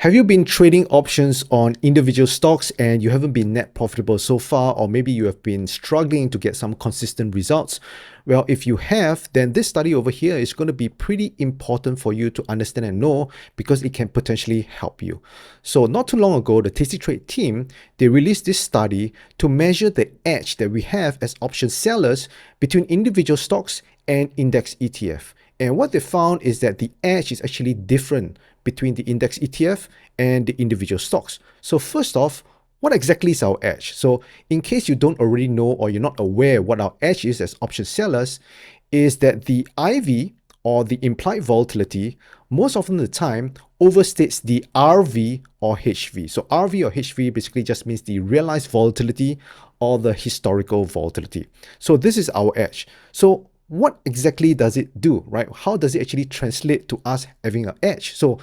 Have you been trading options on individual stocks and you haven't been net profitable so far, or maybe you have been struggling to get some consistent results? Well, if you have, then this study over here is going to be pretty important for you to understand and know because it can potentially help you. So not too long ago, the Tasty Trade team, they released this study to measure the edge that we have as option sellers between individual stocks and index ETF. And what they found is that the edge is actually different between the index ETF and the individual stocks. So first off, what exactly is our edge? So in case you don't already know or you're not aware what our edge is as option sellers, is that the IV or the implied volatility most often the time overstates the RV or HV. So RV or HV basically just means the realized volatility or the historical volatility. So this is our edge. So what exactly does it do, right? How does it actually translate to us having an edge? So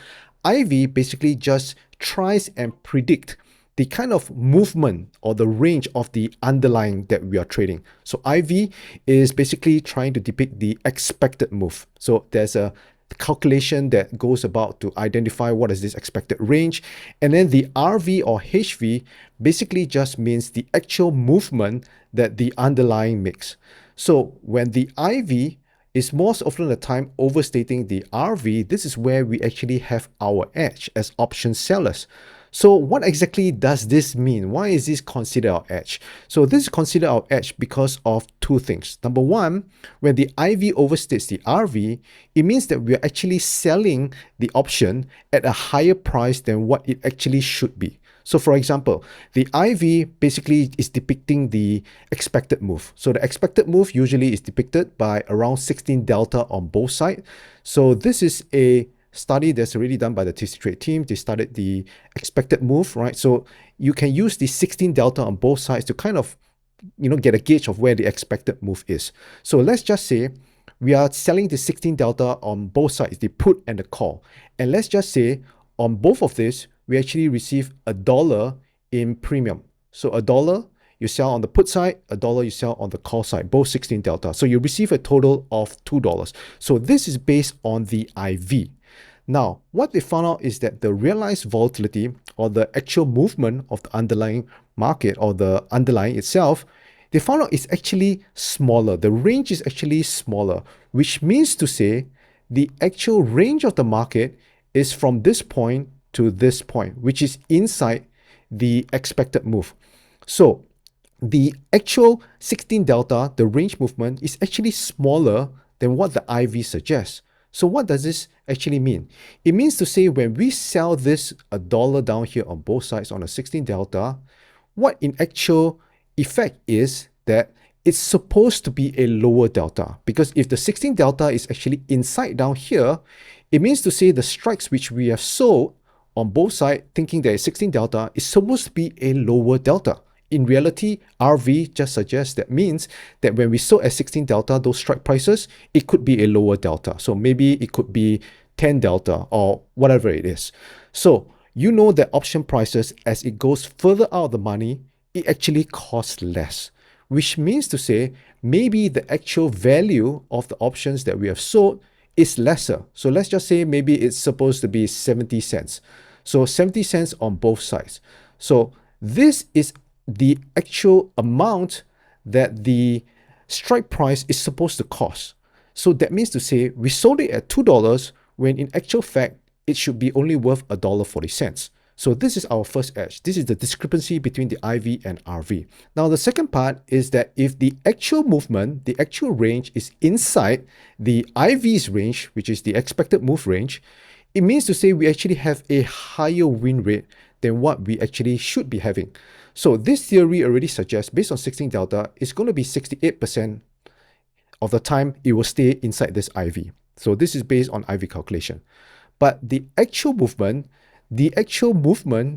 IV basically just tries and predict the kind of movement or the range of the underlying that we are trading. So IV is basically trying to depict the expected move. So there's a calculation that goes about to identify what is this expected range. And then the RV or HV basically just means the actual movement that the underlying makes. So when the IV is most often the time overstating the RV, this is where we actually have our edge as option sellers. So what exactly does this mean? Why is this considered our edge? So this is considered our edge because of two things. Number one, when the IV overstates the RV, it means that we are actually selling the option at a higher price than what it actually should be. So for example, the IV basically is depicting the expected move. So the expected move usually is depicted by around 16 delta on both sides. So this is a study that's already done by the Tasty Trade team. They studied the expected move, right? So you can use the 16 delta on both sides to kind of, get a gauge of where the expected move is. So let's just say we are selling the 16 delta on both sides, the put and the call. And let's just say on both of this, we actually receive $1 in premium. So $1 you sell on the put side, $1 you sell on the call side, both 16 delta. So you receive a total of $2. So this is based on the IV. Now, what they found out is that the realized volatility or the actual movement of the underlying market or the underlying itself, they found out it's actually smaller. The range is actually smaller, which means to say the actual range of the market is from this point to this point, which is inside the expected move. So the actual 16 delta, the range movement, is actually smaller than what the IV suggests. So what does this actually mean? It means to say when we sell this $1 down here on both sides on a 16 delta, what in actual effect is that it's supposed to be a lower delta, because if the 16 delta is actually inside down here, it means to say the strikes which we have sold on both sides thinking that 16 delta is supposed to be a lower delta. In reality, RV just suggests that means that when we sold at 16 delta, those strike prices, it could be a lower delta. So maybe it could be 10 delta or whatever it is. So you know that option prices, as it goes further out of the money, it actually costs less, which means to say maybe the actual value of the options that we have sold is lesser. So let's just say maybe it's supposed to be 70 cents. So 70 cents on both sides. So this is the actual amount that the strike price is supposed to cost. So that means to say we sold it at $2 when in actual fact it should be only worth $1.40. So this is our first edge. This is the discrepancy between the IV and RV. Now the second part is that if the actual movement, the actual range is inside the IV's range, which is the expected move range, it means to say we actually have a higher win rate than what we actually should be having. So this theory already suggests, based on 16 delta, it's going to be 68% of the time it will stay inside this IV. So this is based on IV calculation. But the actual movement,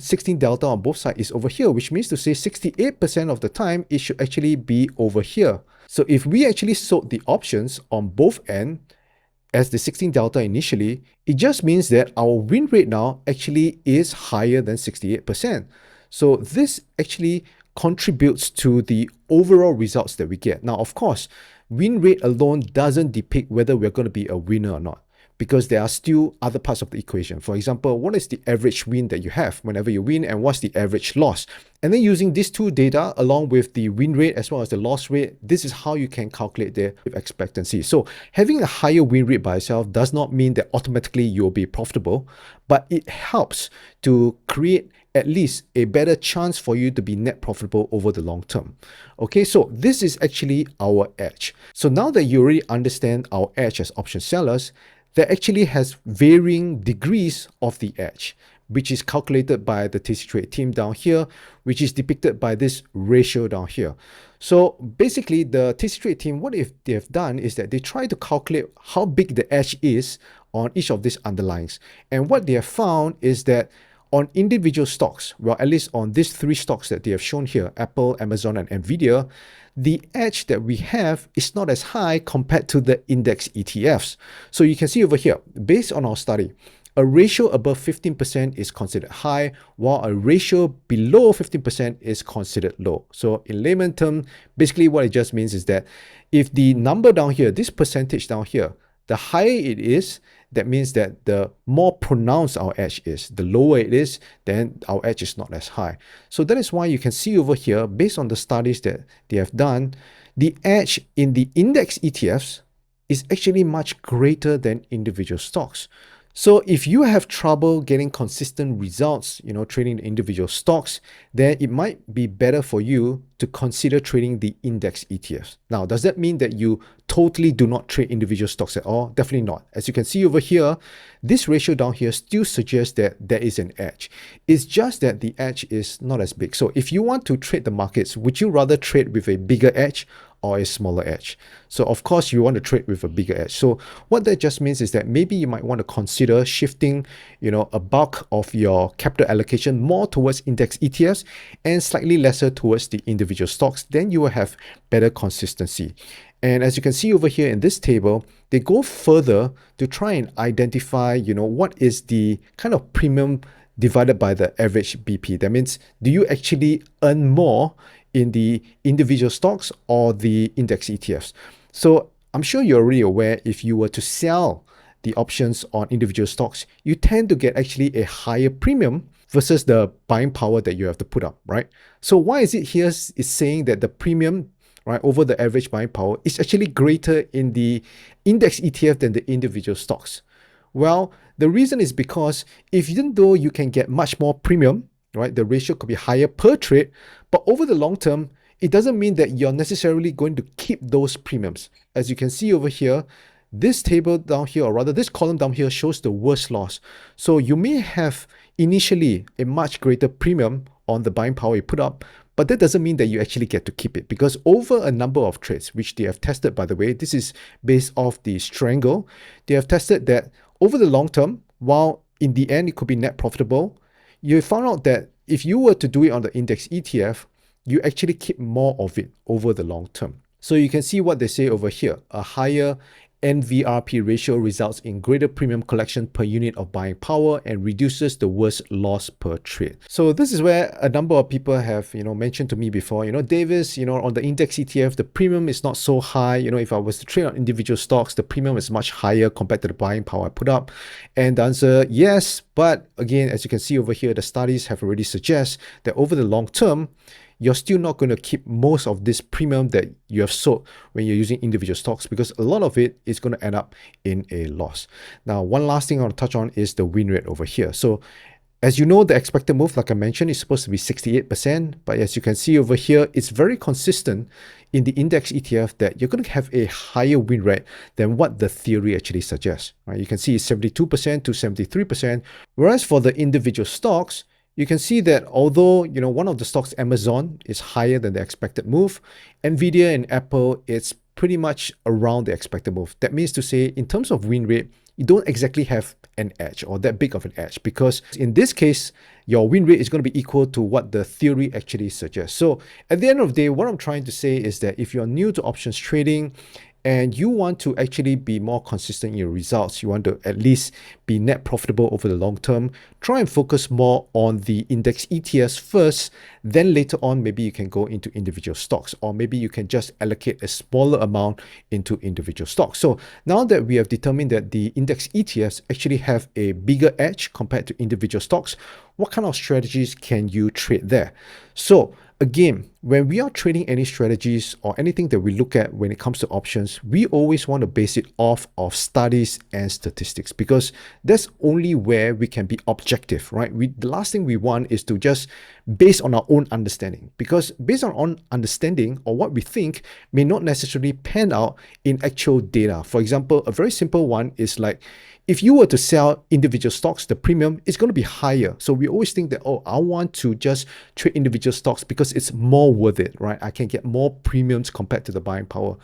16 delta on both sides is over here, which means to say 68% of the time it should actually be over here. So if we actually sold the options on both ends as the 16 delta initially, it just means that our win rate now actually is higher than 68%. So this actually contributes to the overall results that we get. Now, of course, win rate alone doesn't depict whether we're going to be a winner or not. because there are still other parts of the equation. For example, what is the average win that you have whenever you win, and what's the average loss? And then using these two data along with the win rate as well as the loss rate, this is how you can calculate the expectancy. So having a higher win rate by itself does not mean that automatically you'll be profitable, but it helps to create at least a better chance for you to be net profitable over the long term. Okay, so this is actually our edge. So now that you already understand our edge as option sellers, there actually has varying degrees of the edge, which is calculated by the TC Trade team down here, which is depicted by this ratio down here. So basically the TC Trade team, what if they have done is that they try to calculate how big the edge is on each of these underlyings. And what they have found is that on individual stocks, well, at least on these three stocks that they have shown here, Apple, Amazon, and Nvidia, the edge that we have is not as high compared to the index ETFs. So you can see over here, based on our study, a ratio above 15% is considered high, while a ratio below 15% is considered low. So in layman term, basically what it just means is that if the number down here, this percentage down here, the higher it is, that means that the more pronounced our edge is. The lower it is, then our edge is not as high. So that is why you can see over here, based on the studies that they have done, the edge in the index ETFs is actually much greater than individual stocks. So if you have trouble getting consistent results, trading the individual stocks, then it might be better for you to consider trading the index ETFs. Now, does that mean that you totally do not trade individual stocks at all? Definitely not. As you can see over here, this ratio down here still suggests that there is an edge. It's just that the edge is not as big. So if you want to trade the markets, would you rather trade with a bigger edge or a smaller edge? So of course you want to trade with a bigger edge. So what that just means is that maybe you might want to consider shifting, a bulk of your capital allocation more towards index ETFs and slightly lesser towards the individual stocks. Then you will have better consistency. And as you can see over here in this table, they go further to try and identify, what is the kind of premium divided by the average BP. That means, do you actually earn more in the individual stocks or the index ETFs? So I'm sure you're already aware, if you were to sell the options on individual stocks, you tend to get actually a higher premium versus the buying power that you have to put up, right? So why is it here is saying that the premium, right, over the average buying power is actually greater in the index ETF than the individual stocks? Well, the reason is because even though you can get much more premium, right, the ratio could be higher per trade, but over the long term, it doesn't mean that you're necessarily going to keep those premiums. As you can see over here, this table down here, or rather this column down here, shows the worst loss. So you may have initially a much greater premium on the buying power you put up, but that doesn't mean that you actually get to keep it, because over a number of trades, which they have tested, by the way, this is based off the Strangle, they have tested that over the long term, while in the end it could be net profitable, you found out that if you were to do it on the index ETF, you actually keep more of it over the long term. So you can see what they say over here. A higher NVRP ratio results in greater premium collection per unit of buying power and reduces the worst loss per trade. So this is where a number of people have, mentioned to me before, Davis, on the index ETF, the premium is not so high. If I was to trade on individual stocks, the premium is much higher compared to the buying power I put up. And the answer, yes. But again, as you can see over here, the studies have already suggest that over the long term, you're still not going to keep most of this premium that you have sold when you're using individual stocks, because a lot of it is going to end up in a loss. Now, one last thing I want to touch on is the win rate over here. So as you know, the expected move, like I mentioned, is supposed to be 68%, but as you can see over here, it's very consistent in the index ETF that you're going to have a higher win rate than what the theory actually suggests. Right? You can see it's 72% to 73%, whereas for the individual stocks, you can see that although, one of the stocks, Amazon, is higher than the expected move, Nvidia and Apple, it's pretty much around the expected move. That means to say, in terms of win rate, you don't exactly have an edge or that big of an edge, because in this case, your win rate is going to be equal to what the theory actually suggests. So at the end of the day, what I'm trying to say is that if you're new to options trading and you want to actually be more consistent in your results, you want to at least be net profitable over the long term, try and focus more on the index ETFs first, then later on maybe you can go into individual stocks, or maybe you can just allocate a smaller amount into individual stocks. So now that we have determined that the index ETFs actually have a bigger edge compared to individual stocks, what kind of strategies can you trade there? So again, when we are trading any strategies or anything that we look at when it comes to options, we always want to base it off of studies and statistics, because that's only where we can be objective, right? The last thing we want is to just base on our own understanding, because based on our own understanding or what we think may not necessarily pan out in actual data. For example, a very simple one is like, if you were to sell individual stocks, the premium is going to be higher. So we always think that, oh, I want to just trade individual stocks because it's more worth it, right? I can get more premiums compared to the buying power.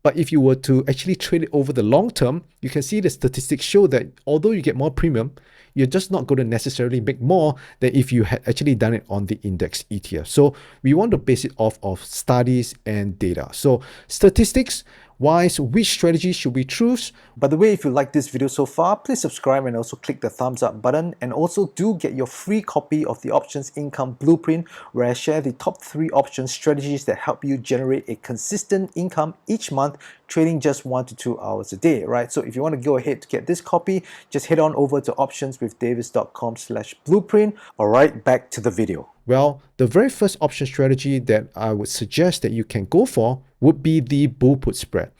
But if you were to actually trade it over the long term, you can see the statistics show that although you get more premium, you're just not going to necessarily make more than if you had actually done it on the index ETF. So we want to base it off of studies and data. So statistics wise, which strategy should we choose? By the way, if you like this video so far, please subscribe and also click the thumbs up button, and also do get your free copy of the Options Income Blueprint, where I share the top 3 option strategies that help you generate a consistent income each month, trading just 1 to 2 hours a day, right? So if you want to go ahead to get this copy, just head on over to optionswithdavis.com/blueprint. All right, back to the video. Well, the very first option strategy that I would suggest that you can go for would be the bull put spread,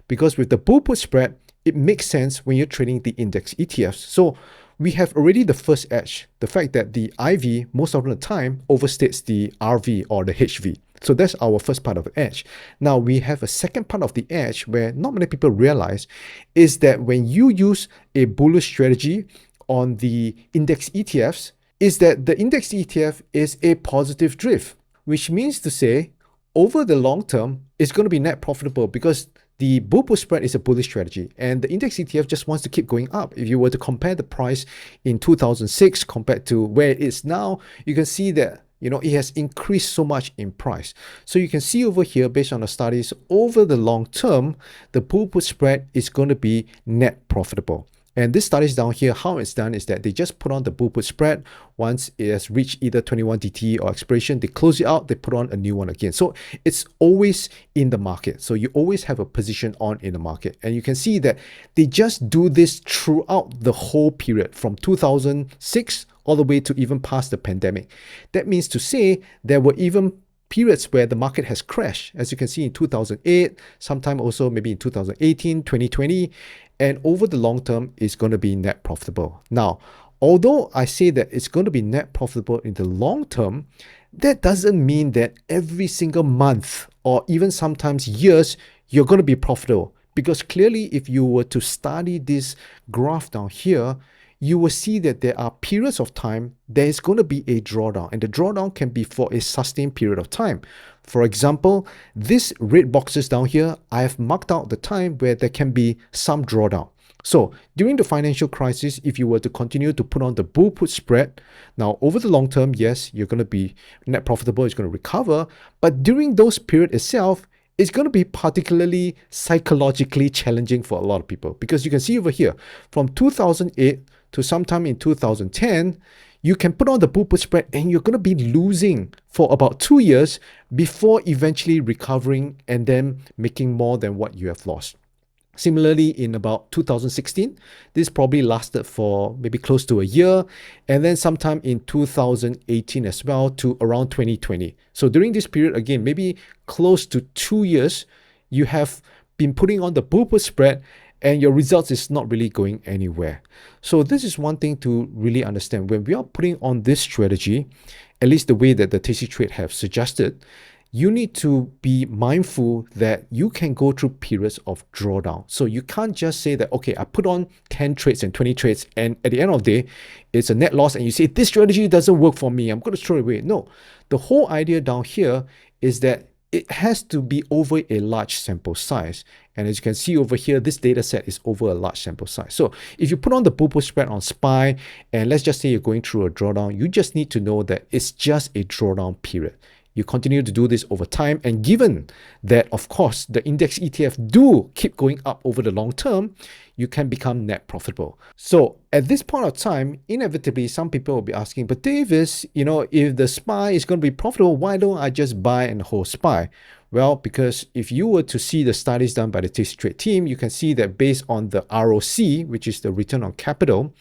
because with the bull put spread, it makes sense when you're trading the index ETFs. So we have already the first edge, the fact that the IV most of the time overstates the RV or the HV. So that's our first part of the edge. Now we have a second part of the edge where not many people realize, is that when you use a bullish strategy on the index ETFs, is that the index ETF is a positive drift, which means to say over the long term, it's going to be net profitable, because the bull put spread is a bullish strategy and the index ETF just wants to keep going up. If you were to compare the price in 2006 compared to where it is now, you can see that it has increased so much in price. So you can see over here, based on the studies, over the long term, the bull put spread is going to be net profitable. And this studies down here, how it's done is that they just put on the bull put spread. Once it has reached either 21 DT or expiration, they close it out, they put on a new one again. So it's always in the market. So you always have a position on in the market. And you can see that they just do this throughout the whole period from 2006 all the way to even past the pandemic. That means to say there were even periods where the market has crashed, as you can see in 2008, sometime also maybe in 2018, 2020, and over the long term, it's going to be net profitable. Now, although I say that it's going to be net profitable in the long term, that doesn't mean that every single month or even sometimes years, you're going to be profitable. Because clearly, if you were to study this graph down here, you will see that there are periods of time there is going to be a drawdown, and the drawdown can be for a sustained period of time. For example, these red boxes down here, I have marked out the time where there can be some drawdown. So during the financial crisis, if you were to continue to put on the bull put spread, now over the long term, yes, you're going to be net profitable, it's going to recover, but during those period itself, it's going to be particularly psychologically challenging for a lot of people, because you can see over here from 2008 to sometime in 2010, you can put on the bull put spread and you're going to be losing for about 2 years before eventually recovering and then making more than what you have lost. Similarly, in about 2016, this probably lasted for maybe close to a year, and then sometime in 2018 as well to around 2020. So during this period, again, maybe close to 2 years, you have been putting on the bull put spread and your results is not really going anywhere. So this is one thing to really understand. When we are putting on this strategy, at least the way that the Tasty Trade have suggested, you need to be mindful that you can go through periods of drawdown. So you can't just say that, okay, I put on 10 trades and 20 trades, and at the end of the day, it's a net loss, and you say, this strategy doesn't work for me, I'm going to throw it away. No, the whole idea down here is that it has to be over a large sample size. And as you can see over here, this data set is over a large sample size. So if you put on the bull put spread on SPY, and let's just say you're going through a drawdown, you just need to know that it's just a drawdown period. you continue to do this over time, and given that, of course, the index ETF do keep going up over the long term, you can become net profitable. So at this point of time, inevitably, some people will be asking, but Davis, if the SPY is going to be profitable, why don't I just buy and hold SPY? Well, because if you were to see the studies done by the Tasty Trade team, you can see that based on the ROC, which is the return on capital,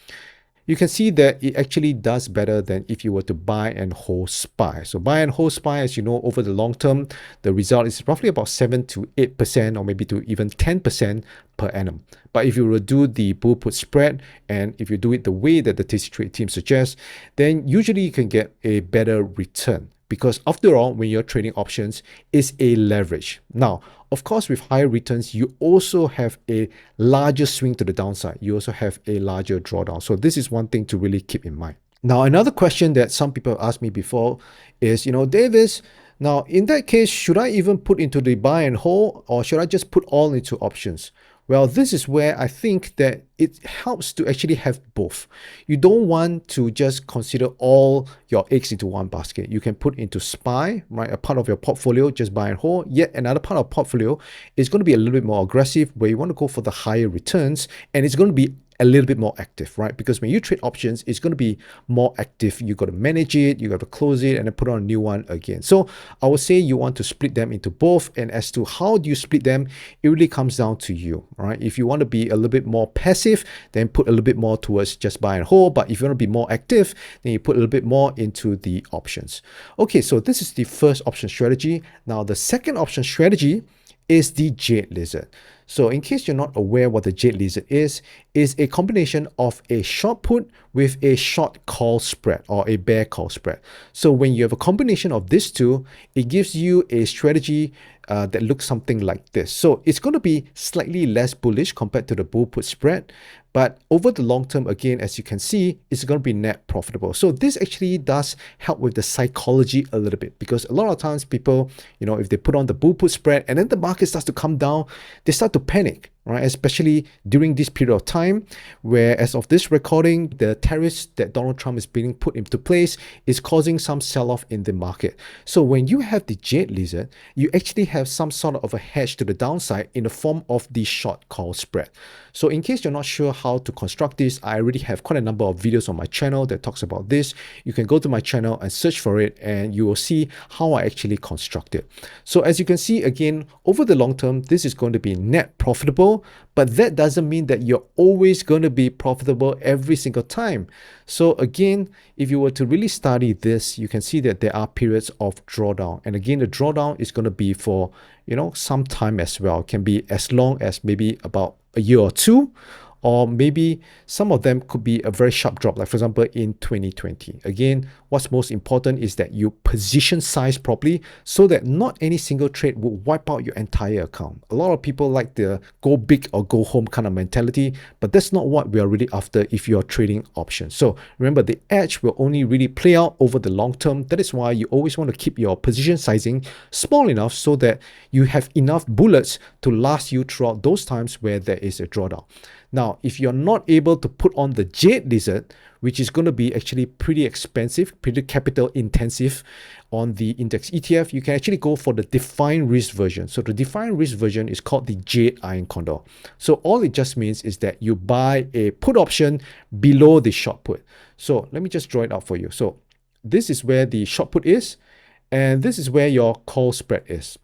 you can see that it actually does better than if you were to buy and hold SPY. So buy and hold SPY, as you know, over the long term, the result is roughly about 7 to 8% or maybe to even 10% per annum. But if you were to do the bull put spread, and if you do it the way that the Tasty Trade team suggests, then usually you can get a better return. Because after all, when you're trading options, it's a leverage. Now, of course, with higher returns, you also have a larger swing to the downside. You also have a larger drawdown. So this is one thing to really keep in mind. Now, another question that some people asked me before is, Davis, now in that case, should I even put into the buy and hold, or should I just put all into options? Well, this is where I think that it helps to actually have both. You don't want to just consider all your eggs into one basket. You can put into SPY, right? A part of your portfolio, just buy and hold. Yet another part of portfolio is going to be a little bit more aggressive, where you want to go for the higher returns, and it's going to be a little bit more active, right? Because when you trade options, it's going to be more active. You got to manage it, you got to close it, and then put on a new one again. So I would say you want to split them into both. And as to how do you split them, it really comes down to you, right? If you want to be a little bit more passive, then put a little bit more towards just buy and hold. But if you want to be more active, then you put a little bit more into the options. Okay, so this is the first option strategy. Now, the second option strategy is the Jade Lizard. So in case you're not aware what the Jade Lizard is a combination of a short put with a short call spread or a bear call spread. So when you have a combination of these two, it gives you a strategy that looks something like this. So it's going to be slightly less bullish compared to the bull put spread, but over the long term, again, as you can see, it's going to be net profitable. So this actually does help with the psychology a little bit, because a lot of times people, if they put on the bull put spread and then the market starts to come down, they start to panic, right? Especially during this period of time where, as of this recording, the tariffs that Donald Trump is being put into place is causing some sell-off in the market. So when you have the Jade Lizard, you actually have some sort of a hedge to the downside in the form of the short call spread. So in case you're not sure how to construct this, I already have quite a number of videos on my channel that talks about this. You can go to my channel and search for it, and you will see how I actually construct it. So as you can see, again, over the long term, this is going to be net profitable, but that doesn't mean that you're always going to be profitable every single time. So again, if you were to really study this, you can see that there are periods of drawdown. And again, the drawdown is going to be for, some time as well. It can be as long as maybe about a year or two, or maybe some of them could be a very sharp drop, like for example in 2020. Again, what's most important is that you position size properly so that not any single trade will wipe out your entire account. A lot of people like the go big or go home kind of mentality, but that's not what we are really after if you're trading options. So remember, the edge will only really play out over the long term. That is why you always want to keep your position sizing small enough so that you have enough bullets to last you throughout those times where there is a drawdown. Now, if you're not able to put on the Jade Lizard, which is going to be actually pretty expensive, pretty capital intensive on the index ETF, you can actually go for the defined risk version. So the defined risk version is called the Jade Iron Condor. So all it just means is that you buy a put option below the short put. So let me just draw it out for you. So this is where the short put is, and this is where your call spread is.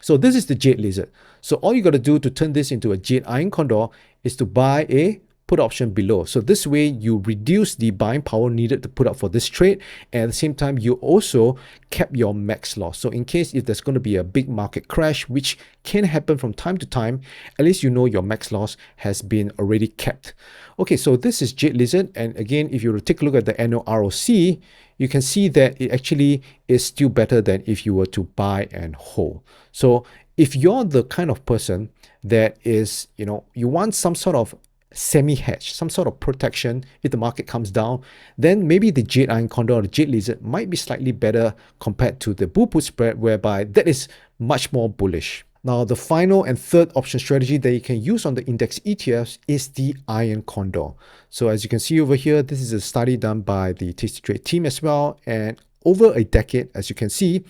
So this is the Jade Lizard. So all you got to do to turn this into a Jade Iron Condor is to buy a put option below. So this way you reduce the buying power needed to put up for this trade, and at the same time you also kept your max loss. So in case if there's going to be a big market crash, which can happen from time to time, at least you know your max loss has been already kept. Okay, so this is Jade Lizard, and again, if you were to take a look at the annual ROC, you can see that it actually is still better than if you were to buy and hold. So if you're the kind of person that is, you want some sort of semi-hedge, some sort of protection if the market comes down, then maybe the Jade Iron Condor or the Jade Lizard might be slightly better compared to the bull put spread, whereby that is much more bullish. Now, the final and third option strategy that you can use on the index ETFs is the Iron Condor. So as you can see over here, this is a study done by the Tasty Trade team as well. And over a decade, as you can see,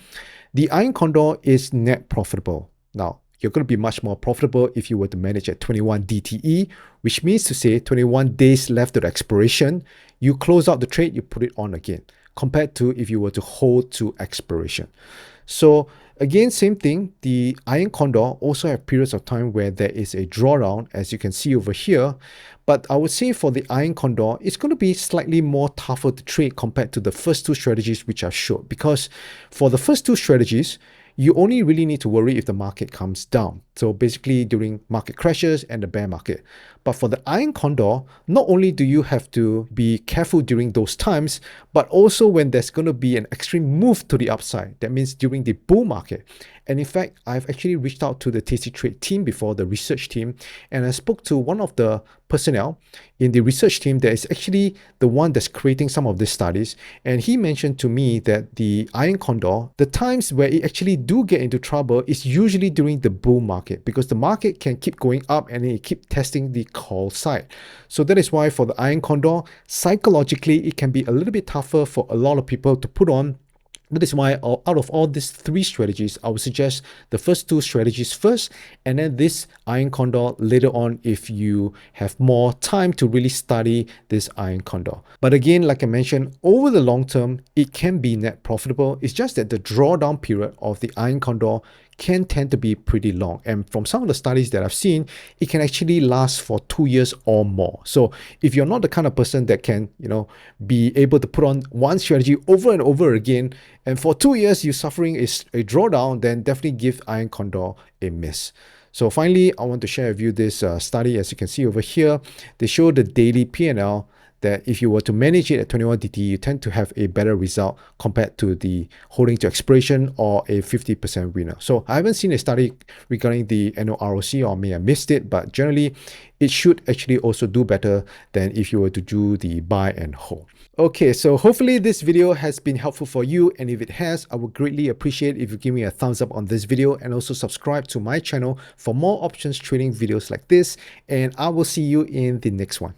The Iron Condor is net profitable. Now, you're going to be much more profitable if you were to manage at 21 DTE, which means to say 21 days left to the expiration, you close out the trade, you put it on again, compared to if you were to hold to expiration. So again, same thing, the Iron Condor also have periods of time where there is a drawdown, as you can see over here. But I would say for the Iron Condor, it's going to be slightly more tougher to trade compared to the first two strategies which I've showed. Because for the first two strategies, you only really need to worry if the market comes down. So basically during market crashes and the bear market. But for the Iron Condor, not only do you have to be careful during those times, but also when there's going to be an extreme move to the upside. That means during the bull market. And in fact, I've actually reached out to the Tasty Trade team before, the research team, and I spoke to one of the personnel in the research team that is actually the one that's creating some of these studies. And he mentioned to me that the Iron Condor, the times where it actually do get into trouble is usually during the bull market, because the market can keep going up and it keep testing the call side. So that is why for the Iron Condor, psychologically, it can be a little bit tougher for a lot of people to put on. That is why out of all these three strategies, I would suggest the first two strategies first, and then this Iron Condor later on if you have more time to really study this Iron Condor. But again, like I mentioned, over the long term, it can be net profitable. It's just that the drawdown period of the Iron Condor can tend to be pretty long. And from some of the studies that I've seen, it can actually last for 2 years or more. So if you're not the kind of person that can, be able to put on one strategy over and over again, and for 2 years you're suffering a drawdown, then definitely give Iron Condor a miss. So finally, I want to share with you this study. As you can see over here, they show the daily P&L that if you were to manage it at 21 DT, you tend to have a better result compared to the holding to expiration or a 50% winner. So I haven't seen a study regarding the annual ROC, or may have missed it, but generally it should actually also do better than if you were to do the buy and hold. Okay, so hopefully this video has been helpful for you, and if it has, I would greatly appreciate if you give me a thumbs up on this video and also subscribe to my channel for more options trading videos like this, and I will see you in the next one.